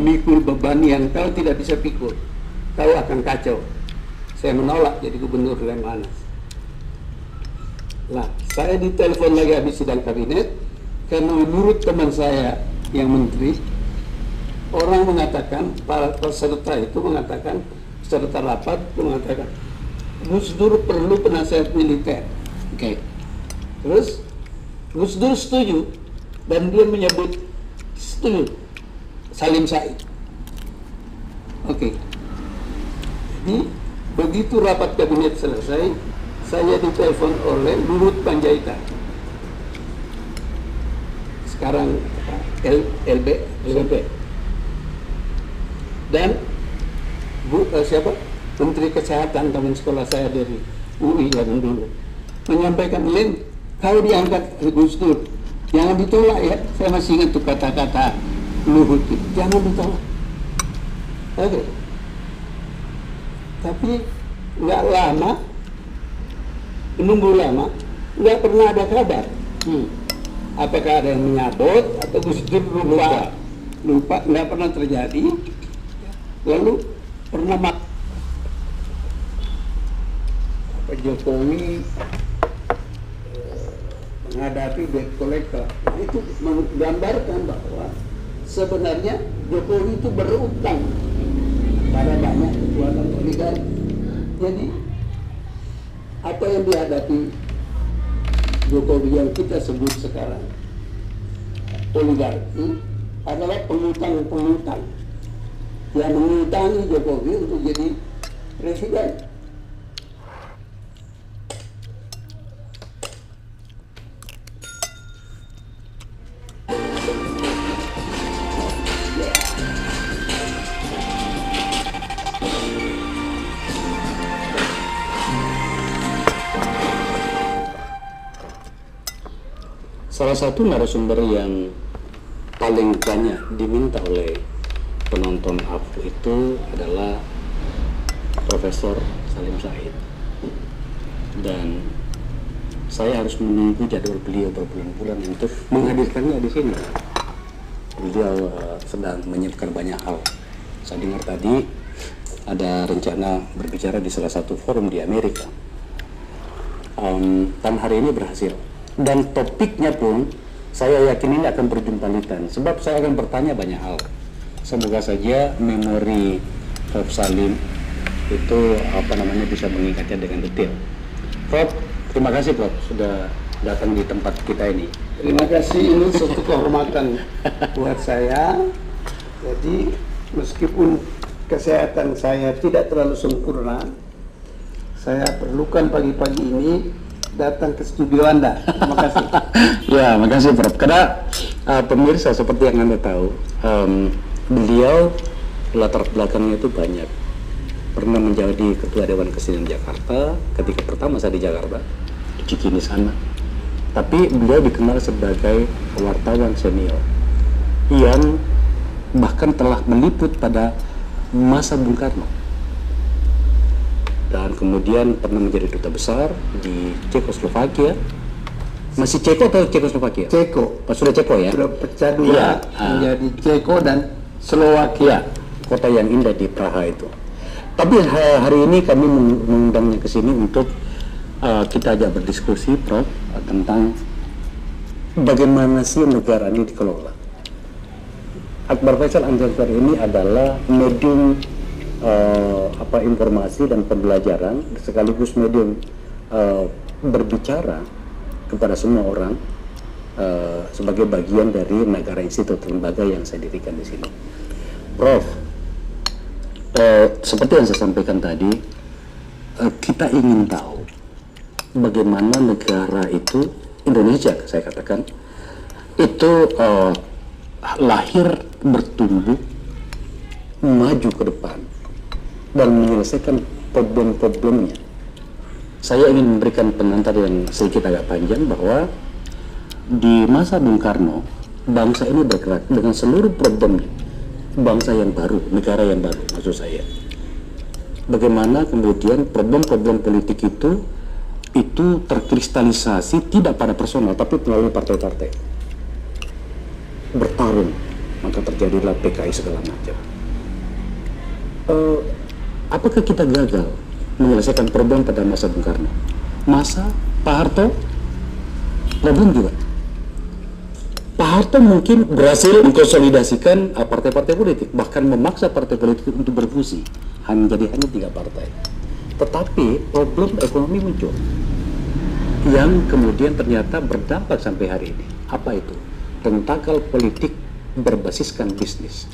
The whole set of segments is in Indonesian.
Mikul beban yang kau tidak bisa pikul, kau akan kacau. Saya menolak jadi gubernur Lemhanas. Nah, saya ditelepon lagi habis sidang kabinet, karena menurut teman saya yang menteri, orang mengatakan, para peserta itu mengatakan, peserta rapat itu mengatakan, Gus Dur perlu penasehat militer. Oke. Terus Gus Dur setuju, dan dia menyebut setuju Salim Said. Oke. Jadi begitu rapat kabinet selesai, saya ditelepon oleh Luhut Panjaitan, sekarang LB, dan siapa? Menteri Kesehatan teman sekolah saya dari UI zaman dulu menyampaikan, Len, kau diangkat Gus Dur, jangan ditolak ya. Saya masih ingat tuh kata-kata Luhut, jangan ditolak. Oke. Tapi nggak lama, menunggu lama, nggak pernah ada kabar. Apakah ada yang menyabot atau Gus Dur lupa, nggak pernah terjadi. Lalu pernah Pak Jokowi menghadapi debt collector, itu menggambarkan bahwa sebenarnya Jokowi itu berutang pada banyak kekuatan oligarki. Jadi apa yang dihadapi Jokowi yang kita sebut sekarang oligarki adalah pengutang-pengutang yang mengutangi Jokowi untuk jadi presiden. Salah satu narasumber yang paling banyak diminta oleh penonton AFU itu adalah Profesor Salim Said, dan saya harus menunggu jadwal beliau berbulan-bulan untuk menghadirkannya di sini. Beliau sedang menyiapkan banyak hal. Saya dengar tadi ada rencana berbicara di salah satu forum di Amerika, dan hari ini berhasil. Dan topiknya pun saya yakin ini akan berjumpalitan, sebab saya akan bertanya banyak hal. Semoga saja memori Prof. Salim itu bisa mengingatnya dengan detail. Prof, terima kasih Prof sudah datang di tempat kita ini. Terima kasih, ini suatu kehormatan buat saya. Jadi meskipun kesehatan saya tidak terlalu sempurna, saya perlukan pagi-pagi ini datang ke studio Anda. Terima kasih. Ya, makasih Prof. Karena pemirsa seperti yang Anda tahu, beliau latar belakangnya itu banyak. Pernah menjadi Ketua Dewan Kesenian Jakarta ketika pertama saya di Jakarta, di Cikini sana. Tapi beliau dikenal sebagai wartawan senior yang bahkan telah meliput pada masa Bung Karno. Dan kemudian pernah menjadi duta besar di Cekoslovakia. Masih Ceko atau Cekoslovakia? Ceko. Oh, sudah Ceko ya? Sudah pecah dua, menjadi Ceko dan Slovakia. Kota yang indah di Praha itu. Tapi hari ini kami mengundangnya ke sini untuk kita ajak berdiskusi, Prof, tentang bagaimana sih negara ini dikelola. Akbar Faisal Anzazar ini adalah medium informasi dan pembelajaran, sekaligus medium berbicara kepada semua orang sebagai bagian dari negara institut lembaga yang saya dirikan di sini. Prof, seperti yang saya sampaikan tadi, kita ingin tahu bagaimana negara itu, Indonesia saya katakan, itu lahir, bertumbuh, maju ke depan dan menyelesaikan problem-problemnya. Saya ingin memberikan pengantar yang sedikit agak panjang bahwa di masa Bung Karno, bangsa ini bergerak dengan seluruh problemnya. Bangsa yang baru, negara yang baru maksud saya. Bagaimana kemudian problem-problem politik itu terkristalisasi tidak pada personal tapi melalui partai-partai. Bertarung maka terjadilah PKI segala macam. Apakah kita gagal menyelesaikan problem pada masa Bung Karno? Masa Pak Harto, problem juga. Pak Harto mungkin berhasil mengkonsolidasikan partai-partai politik, bahkan memaksa partai politik untuk berfusi menjadi hanya 3 partai. Tetapi problem ekonomi muncul yang kemudian ternyata berdampak sampai hari ini. Apa itu? Tentakel politik berbasiskan bisnis,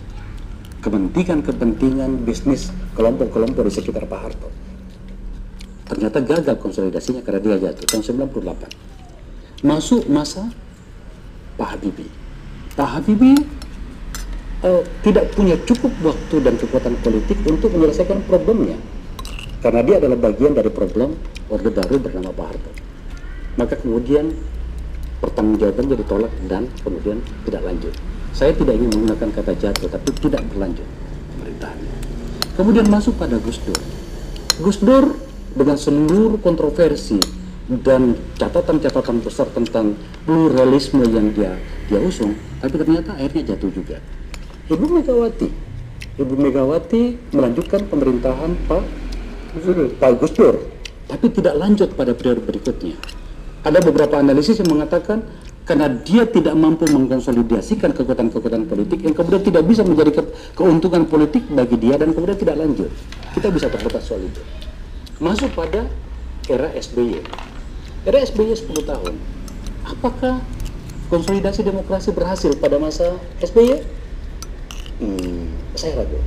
kepentingan bisnis kelompok-kelompok di sekitar Pak Harto. Ternyata gagal konsolidasinya karena dia jatuh tahun 98. Masuk masa Pak Habibie. Pak Habibie tidak punya cukup waktu dan kekuatan politik untuk menyelesaikan problemnya, karena dia adalah bagian dari problem Orde Baru bernama Pak Harto. Maka kemudian pertanggungjawabannya ditolak dan kemudian tidak lanjut. Saya tidak ingin menggunakan kata jatuh, tapi tidak berlanjut pemerintahannya. Kemudian masuk pada Gus Dur. Gus Dur dengan seluruh kontroversi dan catatan-catatan besar tentang pluralisme yang dia usung, tapi ternyata akhirnya jatuh juga. Ibu Megawati melanjutkan pemerintahan Pak Gus Dur, tapi tidak lanjut pada periode berikutnya. Ada beberapa analisis yang mengatakan karena dia tidak mampu mengkonsolidasikan kekuatan-kekuatan politik yang kemudian tidak bisa menjadi keuntungan politik bagi dia dan kemudian tidak lanjut. Kita bisa berdebat soal itu. Masuk pada era SBY. Era SBY 10 tahun. Apakah konsolidasi demokrasi berhasil pada masa SBY? Saya ragu.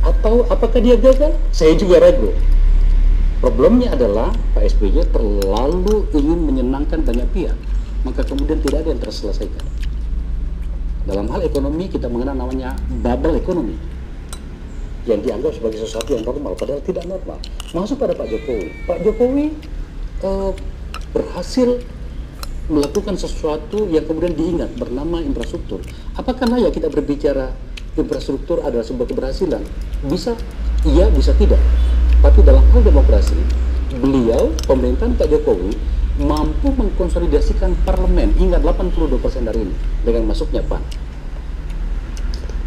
Atau apakah dia gagal? Saya juga ragu. Problemnya adalah Pak SBY terlalu ingin menyenangkan banyak pihak, maka kemudian tidak ada yang terselesaikan. Dalam hal ekonomi kita mengenal namanya bubble ekonomi, yang dianggap sebagai sesuatu yang normal, padahal tidak normal. Masuk pada Pak Jokowi. Pak Jokowi berhasil melakukan sesuatu yang kemudian diingat bernama infrastruktur. Apakah layak kita berbicara infrastruktur adalah sebuah keberhasilan? Bisa iya, bisa tidak. Tapi dalam hal demokrasi, beliau, pemerintahan Pak Jokowi, mampu mengkonsolidasikan parlemen hingga 82% dari ini dengan masuknya PAN.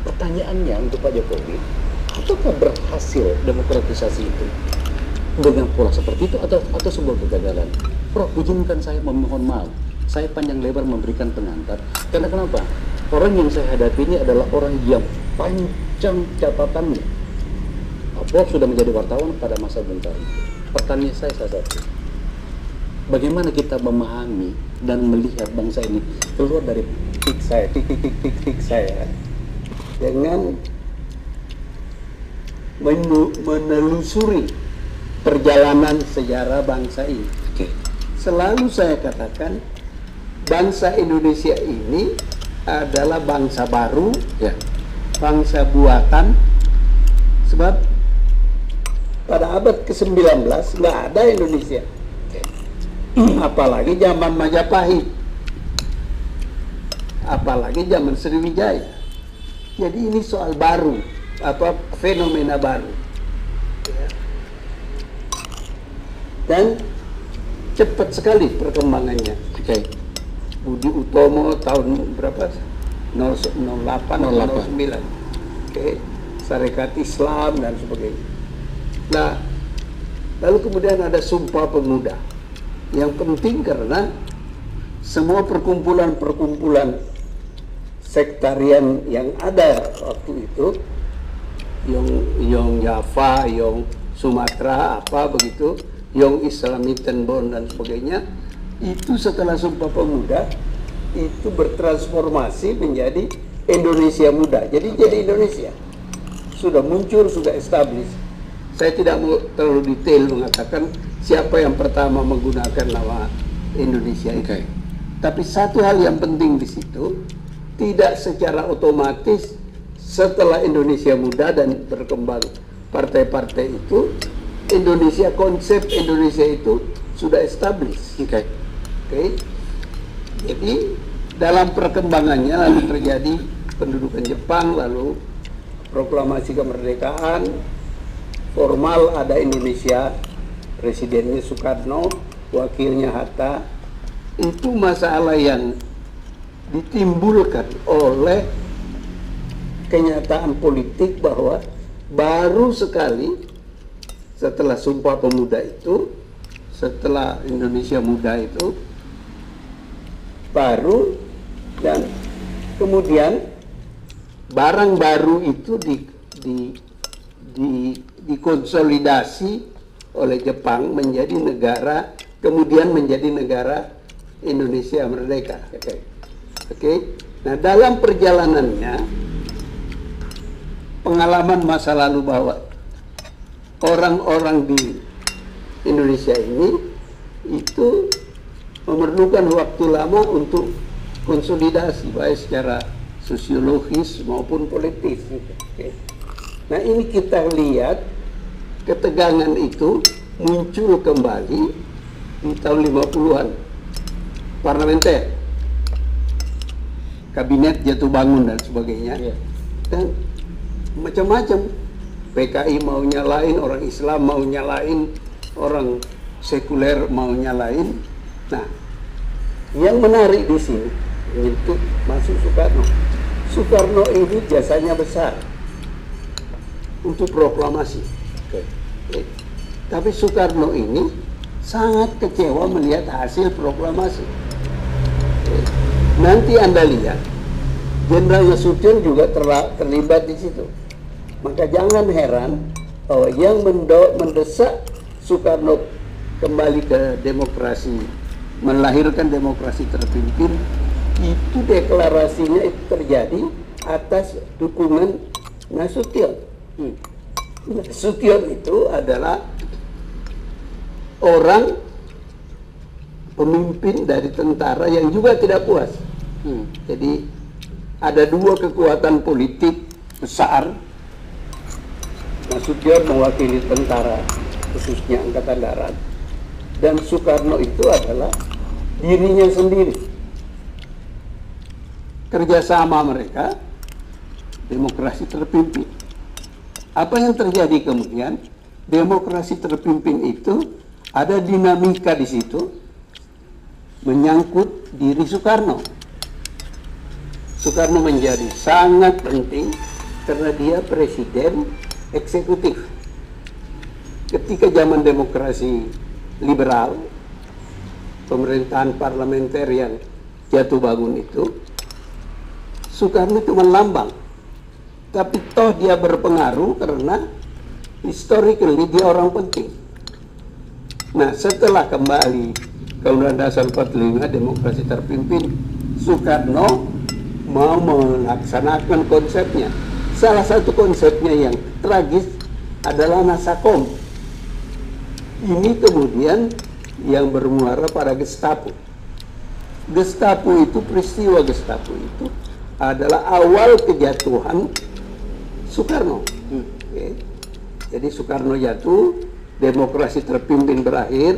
Pertanyaannya untuk Pak Jokowi, apakah berhasil demokratisasi itu dengan pola seperti itu atau sebuah kegagalan? Prof, izinkan saya memohon maaf. Saya panjang lebar memberikan pengantar. Karena kenapa? Orang yang saya hadapi ini adalah orang yang panjang catatannya. Prof sudah menjadi wartawan pada masa Bung Karno. Pertanyaan saya salah satu, bagaimana kita memahami dan melihat bangsa ini keluar dari titik saya dengan menelusuri perjalanan sejarah bangsa ini. Selalu saya katakan bangsa Indonesia ini adalah bangsa baru, bangsa buatan, sebab pada abad ke-19 nggak ada Indonesia, apalagi zaman Majapahit, apalagi zaman Sriwijaya. Jadi ini soal baru, fenomena baru, dan cepat sekali perkembangannya. Budi Utomo tahun berapa? 08 atau 09. Sarekat Islam dan sebagainya. Nah, lalu kemudian ada Sumpah Pemuda yang penting karena semua perkumpulan-perkumpulan sektarian yang ada waktu itu, Yong Java, Yong Sumatera, apa begitu, Yong Islamitenbon dan sebagainya, itu setelah Sumpah Pemuda itu bertransformasi menjadi Indonesia Muda. Jadi Indonesia sudah muncul, sudah established. Saya tidak mau terlalu detail mengatakan siapa yang pertama menggunakan nama Indonesia itu. Tapi satu hal yang penting di situ, tidak secara otomatis setelah Indonesia Muda dan berkembang partai-partai itu, konsep Indonesia itu sudah established. Jadi dalam perkembangannya lalu terjadi pendudukan Jepang, lalu proklamasi kemerdekaan, formal ada Indonesia, presidennya Soekarno, wakilnya Hatta. Itu masalah yang ditimbulkan oleh kenyataan politik bahwa baru sekali setelah Sumpah Pemuda itu, setelah Indonesia Muda itu, baru dan kemudian barang baru itu dikonsolidasi oleh Jepang menjadi negara, kemudian menjadi negara Indonesia merdeka. Oke. Nah, dalam perjalanannya pengalaman masa lalu bahwa orang-orang di Indonesia ini itu memerlukan waktu lama untuk konsolidasi baik secara sosiologis maupun politis. Oke. Nah, ini kita lihat ketegangan itu muncul kembali di tahun 50-an. Parlementer, kabinet jatuh bangun dan sebagainya. Dan macam-macam. PKI mau nyalain, orang Islam mau nyalain, orang sekuler mau nyalain. Nah, yang menarik di sini itu masuk Soekarno. Soekarno ini jasanya besar untuk proklamasi. Tapi Soekarno ini sangat kecewa melihat hasil proklamasi. Nanti Anda lihat, Jenderal Nasution juga terlibat di situ. Maka jangan heran bahwa yang mendesak Soekarno kembali ke demokrasi, melahirkan demokrasi terpimpin, itu deklarasinya itu terjadi atas dukungan Nasution. Nasution itu adalah orang pemimpin dari tentara yang juga tidak puas. Jadi ada dua kekuatan politik besar. Nasution mewakili tentara, khususnya Angkatan Darat, dan Soekarno itu adalah dirinya sendiri. Kerjasama mereka, demokrasi terpimpin. Apa yang terjadi kemudian? Demokrasi terpimpin itu ada dinamika di situ menyangkut diri Soekarno. Soekarno menjadi sangat penting karena dia presiden eksekutif. Ketika zaman demokrasi liberal, pemerintahan parlementer yang jatuh bangun itu, Soekarno cuma lambang. Tapi toh dia berpengaruh karena historically dia orang penting. Nah, setelah kembali ke Undang-Undang Dasar 45, demokrasi terpimpin, Soekarno mau melaksanakan konsepnya. Salah satu konsepnya yang tragis adalah Nasakom. Ini kemudian yang bermuara pada Gestapo. Gestapo itu, peristiwa Gestapo itu adalah awal kejatuhan Soekarno. Jadi Soekarno jatuh, demokrasi terpimpin berakhir,